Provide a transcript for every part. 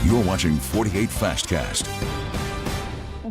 You're watching 48 FastCast.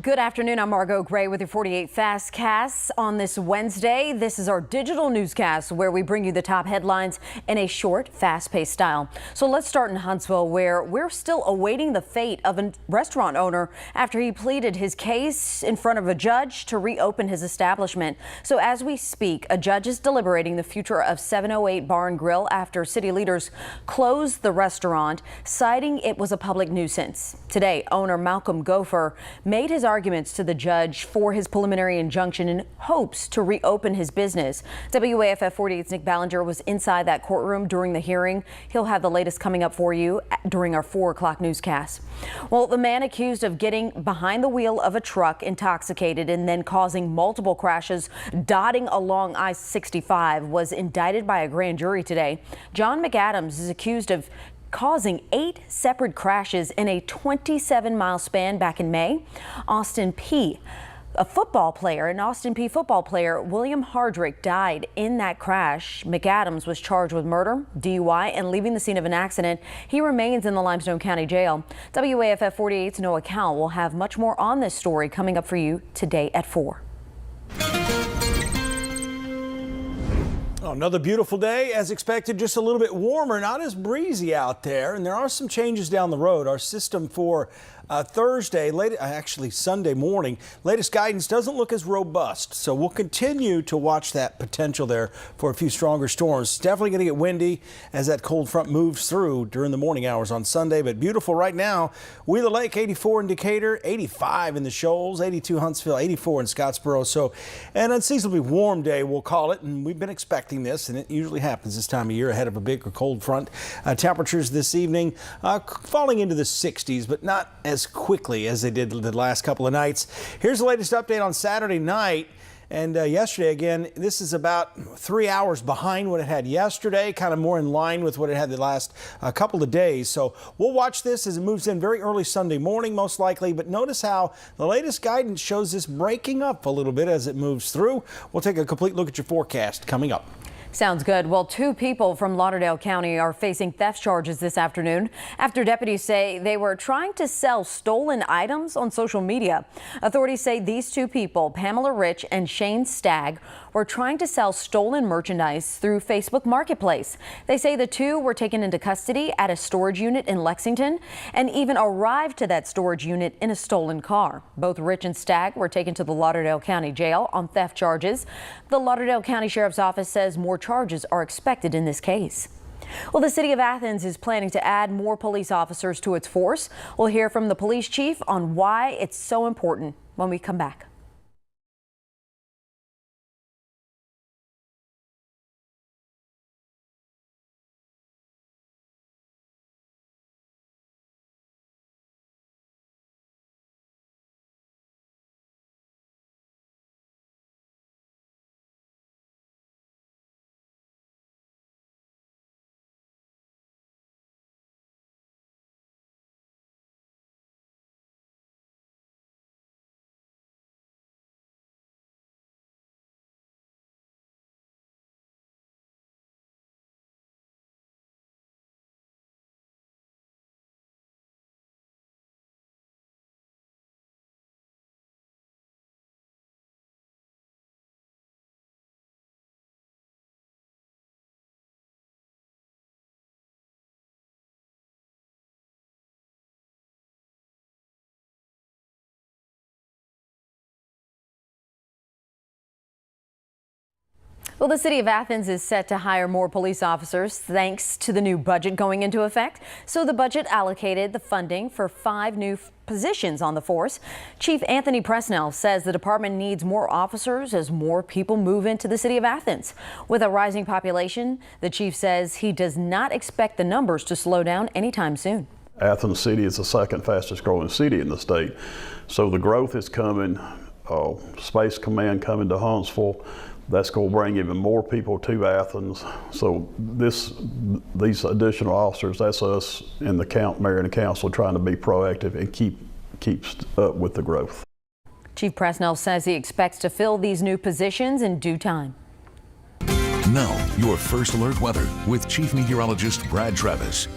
Good afternoon. I'm Margot Gray with your 48 FastCasts on this Wednesday. This is our digital newscast where we bring you the top headlines in a short, fast-paced style. So let's start in Huntsville, where we're still awaiting the fate of a restaurant owner after he pleaded his case in front of a judge to reopen his establishment. So as we speak, a judge is deliberating the future of 708 Bar and Grill after city leaders closed the restaurant, citing it was a public nuisance. Today, owner Malcolm Gopher made his arguments to the judge for his preliminary injunction in hopes to reopen his business. WAFF 48's Nick Ballinger was inside that courtroom during the hearing. He'll have the latest coming up for you during our 4 o'clock newscast. Well, the man accused of getting behind the wheel of a truck intoxicated and then causing multiple crashes dotting along I-65 was indicted by a grand jury today. John McAdams is accused of causing 8 separate crashes in a 27-mile span back in May. Austin P, football player, William Hardrick, died in that crash. McAdams was charged with murder, DUI, and leaving the scene of an accident. He remains in the Limestone County Jail. WAFF 48's Noah Cowell will have much more on this story coming up for you today at 4. Another beautiful day, as expected, just a little bit warmer, not as breezy out there, and there are some changes down the road. Our system for Sunday morning, latest guidance doesn't look as robust, so we'll continue to watch that potential there for a few stronger storms. It's definitely going to get windy as that cold front moves through during the morning hours on Sunday, but beautiful right now. Wheeler Lake 84 in Decatur, 85 in the Shoals, 82 Huntsville, 84 in Scottsboro. So an unseasonably warm day, we'll call it, and we've been expecting this, and it usually happens this time of year ahead of a big or cold front. Temperatures this evening falling into the 60s, but not as quickly as they did the last couple of nights. Here's the latest update on Saturday night. And yesterday, again, this is about 3 hours behind what it had yesterday, kind of more in line with what it had the last couple of days. So we'll watch this as it moves in very early Sunday morning, most likely. But notice how the latest guidance shows this breaking up a little bit as it moves through. We'll take a complete look at your forecast coming up. Sounds good. Well, 2 people from Lauderdale County are facing theft charges this afternoon after deputies say they were trying to sell stolen items on social media. Authorities say these 2 people, Pamela Rich and Shane Stagg, were trying to sell stolen merchandise through Facebook Marketplace. They say the 2 were taken into custody at a storage unit in Lexington and even arrived to that storage unit in a stolen car. Both Rich and Stagg were taken to the Lauderdale County Jail on theft charges. The Lauderdale County Sheriff's Office says more charges are expected in this case. Well, the city of Athens is planning to add more police officers to its force. We'll hear from the police chief on why it's so important when we come back. Well, the city of Athens is set to hire more police officers thanks to the new budget going into effect. So the budget allocated the funding for 5 new positions on the force. Chief Anthony Presnell says the department needs more officers as more people move into the city of Athens. With a rising population, the chief says he does not expect the numbers to slow down anytime soon. Athens City is the 2nd fastest growing city in the state. So the growth is coming, Space Command coming to Huntsville. That's going to bring even more people to Athens. So these additional officers, that's us in the mayor and the council trying to be proactive and keeps up with the growth. Chief Presnell says he expects to fill these new positions in due time. Now, your first alert weather with Chief Meteorologist Brad Travis.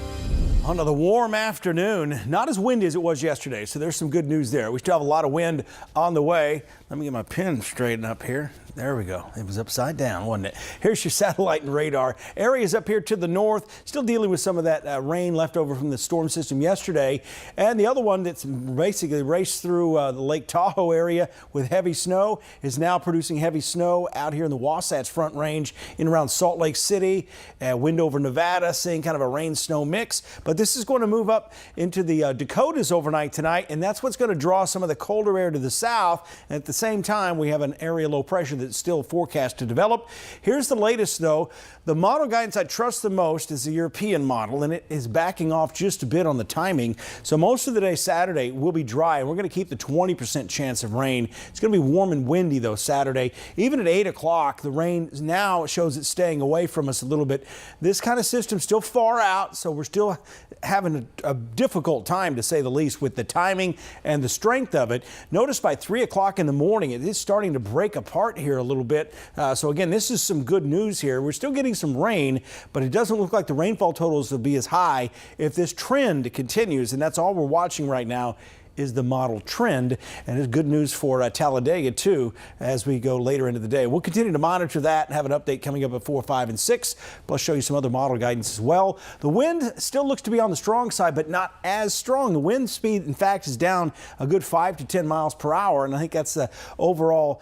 Another warm afternoon, not as windy as it was yesterday, so there's some good news there. We still have a lot of wind on the way. Let me get my pen straightened up here. There we go. It was upside down, wasn't it? Here's your satellite and radar. Areas up here to the north, still dealing with some of that rain left over from the storm system yesterday. And the other one that's basically raced through the Lake Tahoe area with heavy snow is now producing heavy snow out here in the Wasatch Front Range in around Salt Lake City, wind over Nevada, seeing kind of a rain-snow mix. But this is going to move up into the Dakotas overnight tonight, and that's what's going to draw some of the colder air to the south. And at the same time, we have an area low pressure that's still forecast to develop. Here's the latest, though. The model guidance I trust the most is the European model, and it is backing off just a bit on the timing. So most of the day Saturday will be dry, and we're going to keep the 20% chance of rain. It's going to be warm and windy, though, Saturday. Even at 8 o'clock, the rain now shows it's staying away from us a little bit. This kind of system still far out, so we're still having a difficult time, to say the least, with the timing and the strength of it. Notice by 3 o'clock in the morning, it is starting to break apart here a little bit. So again, this is some good news here. We're still getting some rain, but it doesn't look like the rainfall totals will be as high if this trend continues. And that's all we're watching right now, is the model trend, and it's good news for Talladega too as we go later into the day. We'll continue to monitor that and have an update coming up at 4, 5, and 6, plus show you some other model guidance as well. The wind still looks to be on the strong side, but not as strong. The wind speed, in fact, is down a good 5 to 10 miles per hour, and I think that's the overall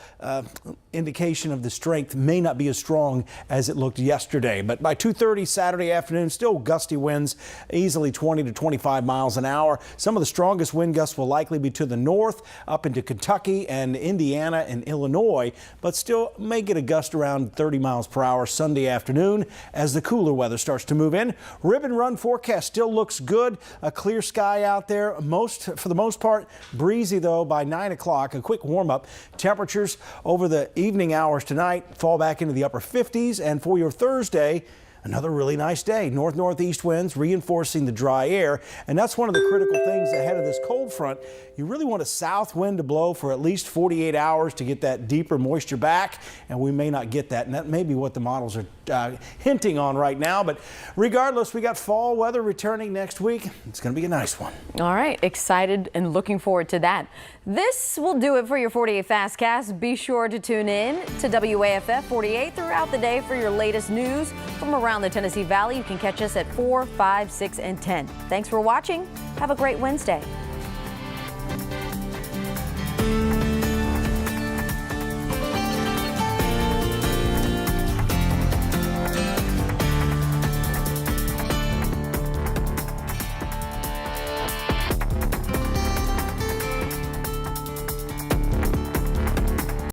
indication of the strength may not be as strong as it looked yesterday. But by 2:30 Saturday afternoon, still gusty winds, easily 20 to 25 miles an hour. Some of the strongest wind gusts will likely be to the north, up into Kentucky and Indiana and Illinois, but still may get a gust around 30 miles per hour Sunday afternoon as the cooler weather starts to move in. Ribbon run forecast still looks good. A clear sky out there. For the most part, breezy though by 9 o'clock. A quick warm up. Temperatures over the evening hours tonight fall back into the upper 50s, and for your Thursday, another really nice day. North-northeast winds reinforcing the dry air, and that's one of the critical things ahead of this cold front. You really want a south wind to blow for at least 48 hours to get that deeper moisture back, and we may not get that, and that may be what the models are hinting on right now. But regardless, we got fall weather returning next week. It's going to be a nice one. All right, excited and looking forward to that. This will do it for your 48 FastCast. Be sure to tune in to WAFF 48 throughout the day for your latest news from around the Tennessee Valley. You can catch us at 4, 5, 6, and 10. Thanks for watching. Have a great Wednesday.